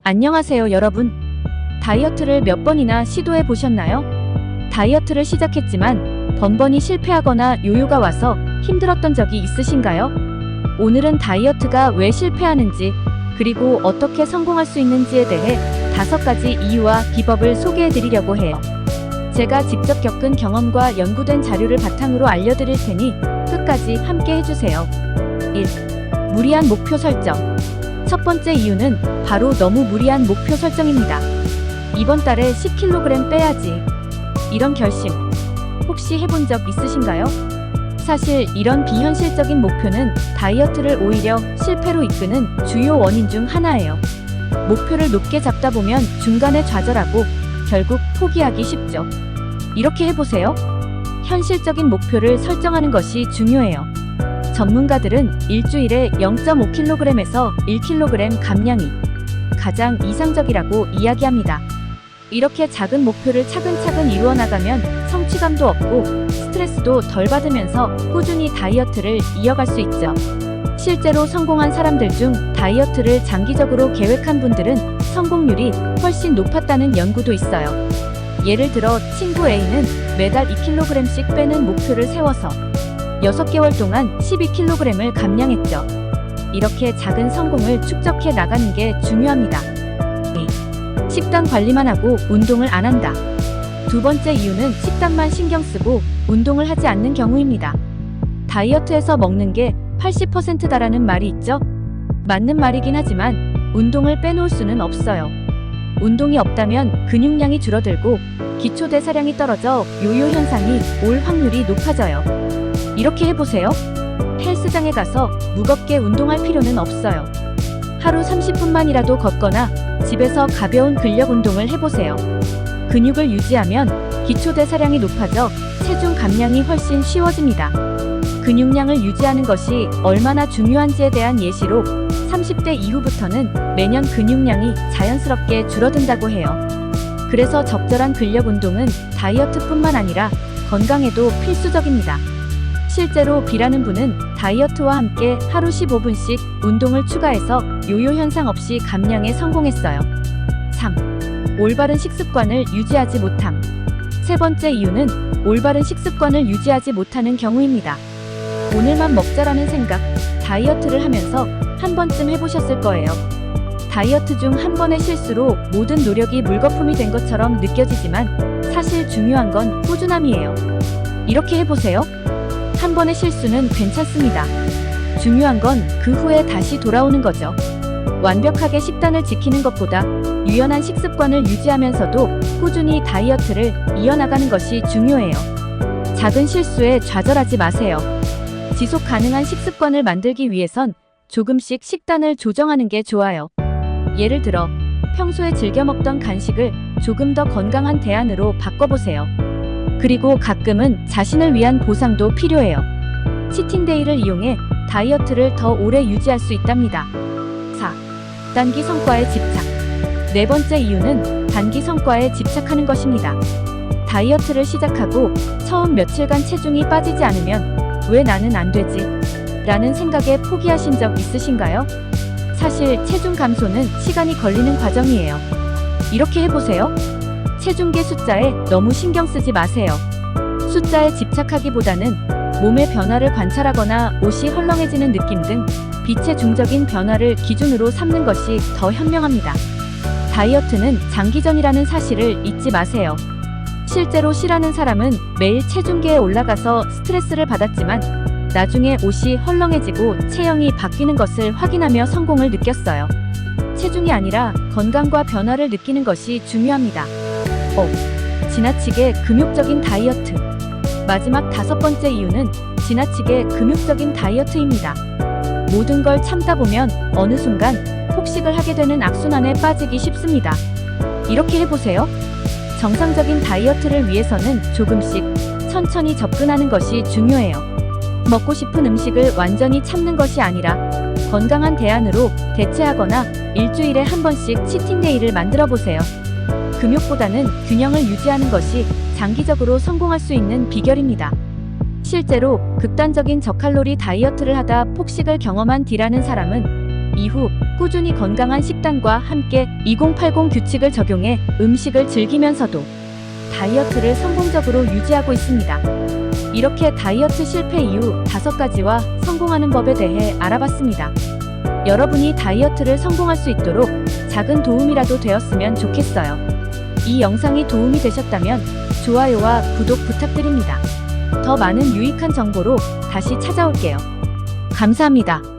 안녕하세요 여러분. 다이어트를 몇 번이나 시도해 보셨나요? 다이어트를 시작했지만 번번이 실패하거나 요요가 와서 힘들었던 적이 있으신가요? 오늘은 다이어트가 왜 실패하는지, 그리고 어떻게 성공할 수 있는지에 대해 5가지 이유와 비법을 소개해 드리려고 해요. 제가 직접 겪은 경험과 연구된 자료를 바탕으로 알려드릴 테니 끝까지 함께 해주세요. 1. 무리한 목표 설정. 첫 번째 이유는 바로 너무 무리한 목표 설정입니다. 이번 달에 10kg 빼야지. 이런 결심, 혹시 해본 적 있으신가요? 사실 이런 비현실적인 목표는 다이어트를 오히려 실패로 이끄는 주요 원인 중 하나예요. 목표를 높게 잡다 보면 중간에 좌절하고 결국 포기하기 쉽죠. 이렇게 해보세요. 현실적인 목표를 설정하는 것이 중요해요. 전문가들은 일주일에 0.5kg에서 1kg 감량이 가장 이상적이라고 이야기합니다. 이렇게 작은 목표를 차근차근 이루어 나가면 성취감도 얻고 스트레스도 덜 받으면서 꾸준히 다이어트를 이어갈 수 있죠. 실제로 성공한 사람들 중 다이어트를 장기적으로 계획한 분들은 성공률이 훨씬 높았다는 연구도 있어요. 예를 들어 친구 A는 매달 2kg씩 빼는 목표를 세워서 6개월 동안 12kg을 감량했죠. 이렇게 작은 성공을 축적해 나가는 게 중요합니다. 2. 식단 관리만 하고 운동을 안 한다. 두 번째 이유는 식단만 신경 쓰고 운동을 하지 않는 경우입니다. 다이어트에서 먹는 게 80%다라는 말이 있죠? 맞는 말이긴 하지만 운동을 빼놓을 수는 없어요. 운동이 없다면 근육량이 줄어들고 기초대사량이 떨어져 요요 현상이 올 확률이 높아져요. 이렇게 해보세요. 헬스장에 가서 무겁게 운동할 필요는 없어요. 하루 30분만이라도 걷거나 집에서 가벼운 근력 운동을 해보세요. 근육을 유지하면 기초대사량이 높아져 체중 감량이 훨씬 쉬워집니다. 근육량을 유지하는 것이 얼마나 중요한지에 대한 예시로 30대 이후부터는 매년 근육량이 자연스럽게 줄어든다고 해요. 그래서 적절한 근력 운동은 다이어트뿐만 아니라 건강에도 필수적입니다. 실제로 B라는 분은 다이어트와 함께 하루 15분씩 운동을 추가해서 요요 현상 없이 감량에 성공했어요. 3. 올바른 식습관을 유지하지 못함. 세 번째 이유는 올바른 식습관을 유지하지 못하는 경우입니다. 오늘만 먹자라는 생각, 다이어트를 하면서 한 번쯤 해보셨을 거예요. 다이어트 중 한 번의 실수로 모든 노력이 물거품이 된 것처럼 느껴지지만 사실 중요한 건 꾸준함이에요. 이렇게 해보세요. 한 번의 실수는 괜찮습니다. 중요한 건 그 후에 다시 돌아오는 거죠. 완벽하게 식단을 지키는 것보다 유연한 식습관을 유지하면서도 꾸준히 다이어트를 이어나가는 것이 중요해요. 작은 실수에 좌절하지 마세요. 지속 가능한 식습관을 만들기 위해선 조금씩 식단을 조정하는 게 좋아요. 예를 들어 평소에 즐겨 먹던 간식을 조금 더 건강한 대안으로 바꿔보세요. 그리고 가끔은 자신을 위한 보상도 필요해요. 치팅데이를 이용해 다이어트를 더 오래 유지할 수 있답니다. 4. 단기 성과에 집착. 네 번째 이유는 단기 성과에 집착하는 것입니다. 다이어트를 시작하고 처음 며칠간 체중이 빠지지 않으면 왜 나는 안 되지? 라는 생각에 포기하신 적 있으신가요? 사실 체중 감소는 시간이 걸리는 과정이에요. 이렇게 해보세요. 체중계 숫자에 너무 신경 쓰지 마세요. 숫자에 집착하기보다는 몸의 변화를 관찰하거나 옷이 헐렁해지는 느낌 등 비체중적인 변화를 기준으로 삼는 것이 더 현명합니다. 다이어트는 장기전이라는 사실을 잊지 마세요. 실제로 C라는 사람은 매일 체중계에 올라가서 스트레스를 받았지만 나중에 옷이 헐렁해지고 체형이 바뀌는 것을 확인하며 성공을 느꼈어요. 체중이 아니라 건강과 변화를 느끼는 것이 중요합니다. 5. 지나치게 금욕적인 다이어트. 마지막 5번째 이유는 지나치게 금욕적인 다이어트입니다. 모든 걸 참다 보면 어느 순간 폭식을 하게 되는 악순환에 빠지기 쉽습니다. 이렇게 해보세요. 정상적인 다이어트를 위해서는 조금씩 천천히 접근하는 것이 중요해요. 먹고 싶은 음식을 완전히 참는 것이 아니라 건강한 대안으로 대체하거나 일주일에 한 번씩 치팅데이를 만들어 보세요. 금욕보다는 균형을 유지하는 것이 장기적으로 성공할 수 있는 비결입니다. 실제로 극단적인 저칼로리 다이어트를 하다 폭식을 경험한 D라는 사람은 이후 꾸준히 건강한 식단과 함께 2080 규칙을 적용해 음식을 즐기면서도 다이어트를 성공적으로 유지하고 있습니다. 이렇게 다이어트 실패 이후 5가지와 성공하는 법에 대해 알아봤습니다. 여러분이 다이어트를 성공할 수 있도록 작은 도움이라도 되었으면 좋겠어요. 이 영상이 도움이 되셨다면 좋아요와 구독 부탁드립니다. 더 많은 유익한 정보로 다시 찾아올게요. 감사합니다.